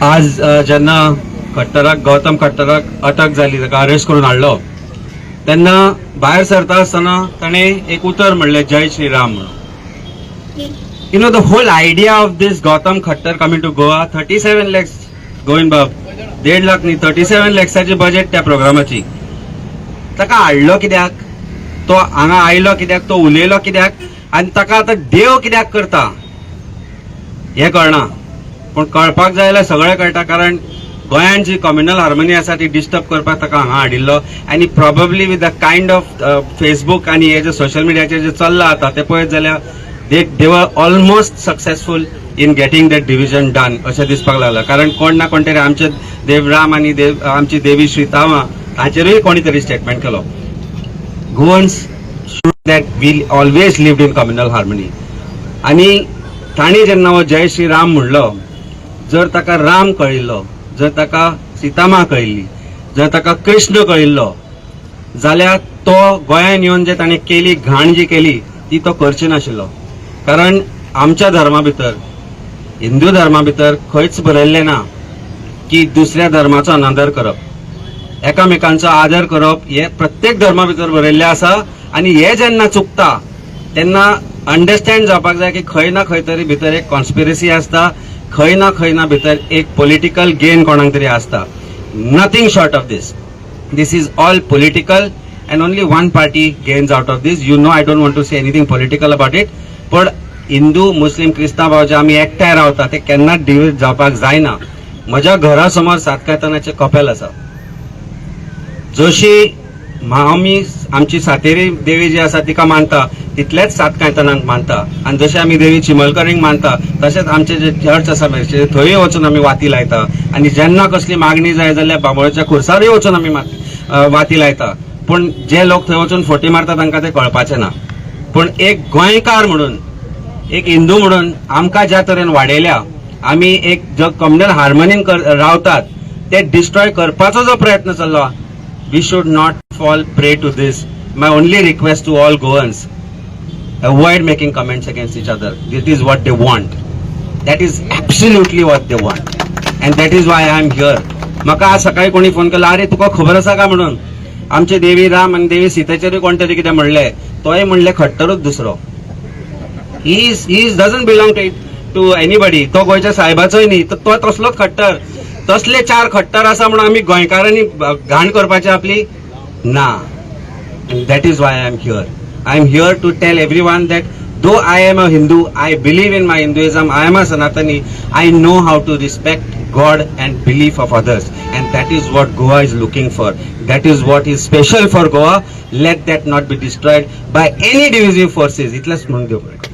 आज जेन्ना खट्टराक गौतम खट्टराक अटक जाली, ताका अरेस्ट करून हाडलो तेन्ना भायर सरता आसतना ताणें एक उतर म्हणलें, जय श्रीराम म्हणून. You know the whole idea of this Gautam Khattar coming to Goa, 37 lakhs going बाब 1.5 लाख न्ही, 37 lakhsची बजेट त्या प्रोग्रामाची. ताका हाडलो कित्याक, तो हांगा आयलो कित्याक, तो उलयलो कित्याक, आनी ताका आतां देव कित्याक करता हें कळना. पूण कळपाक जाय जाल्यार सगळें कळटा, कारण गोंयांत जी कम्युनल हार्मनी आसा ती डिस्टर्ब करपाक ताका हांगा हाडिल्लो. आनी probably with the kind of Facebook आनी हे जे सोशल मिडियाचेर जे चल्लां आतां ते पळयत जाल्यार they were almost successful in getting that division done अशें दिसपाक लागलां. कारण कोण ना कोण तरी आमचे देवराम आनी आमची देवी श्रीतामा हाचेरूय कोणी तरी स्टेटमेंट केलो. Goans should that we always lived in communal harmony. आनी ताणी जेन्ना हो जय श्रीराम म्हणलो, जर ताका राम कळिल्लो, जर ताका सीतामा कळिल्ली, जर ताका कृष्ण कळिल्लो जाल्यार तो गोंयांत येवन जे ताणें केली घाण जी केली ती तो करची नाशिल्लो. कारण आमच्या धर्मा भितर, हिंदू धर्मा भितर खंयच बरयल्लें ना की दुसऱ्या धर्माचो अनादर करप, एकामेकांचो आदर करप हे प्रत्येक धर्मा भितर बरयल्लें आसा. आनी हे जेन्ना चुकता तेन्ना अंडरस्टँड जावपाक जाय की खंय ना खंय तरी भितर एक कॉन्स्पिरसी आसता, खंय ना भितर एक पॉलिटिकल गेन कोणाक तरी आसता. Nothing short of this. This is all political and only one party gains out of this. You know, I don't want to say anything political about it, पण हिंदू मुस्लिम क्रिस्तांव भाव जे आमी एकठांय रावता ते केन्नाच डिवीड जावपाक जायना. म्हज्या घरा समोर सातकायतानाचे कपेल आसा. जशी आमी आमची सातेरी देवी जी आसा तिका मानता तितलेच सातकायतानाक मानता. आनी जशे आमी देवी चिमलकरींक मानता तशेंच आमचे जे चर्च आसा थंय वचून आमी वाती लायता. आनी जेन्ना कसली मागणी जाय जाल्यार बांबोळेच्या खुर्सारूय वचून आमी वाती लायता. पण जे लोक थंय वचून फोटी मारतात तांकां ते कळपाचें ना. पण एक गोंयकार म्हणून, एक हिंदू म्हणून आमकां ज्या तरेन वाडयल्या, आमी एक जो कम्युनल हार्मनीन रावतात ते डिस्ट्रॉय करपाचो जो प्रयत्न चल्लो, we should not fall prey to this. My only request to all Goans, avoid making comments against each other. That is what they want. That is absolutely what they want. And that is why I am here. म्हाका आज सकाळी कोणी phone केला, अरे तुका खबर आसा काय म्हणून, आमचे देवी राम आणि देवी सीतेचेरूय कोण तरी कितें म्हणलें, तोय म्हणलें खट्टरूच दुसरो. He doesn't belong to anybody. तो गोंयच्या साहेबाचोय न्ही, तो तसलोच खट्टर. तसले 4 खट्टर आसा म्हणून आमी गोंयकारांनी घाण करपाची आपली ना. That is why I am here. I am here to tell everyone that though I am a Hindu, I believe in my Hinduism, I am a Sanatani, I know how to respect God and belief of others, and that is what Goa is looking for. That is what is special for Goa. Let that not be destroyed by any divisive forces. Itlas म्हणून घेवप.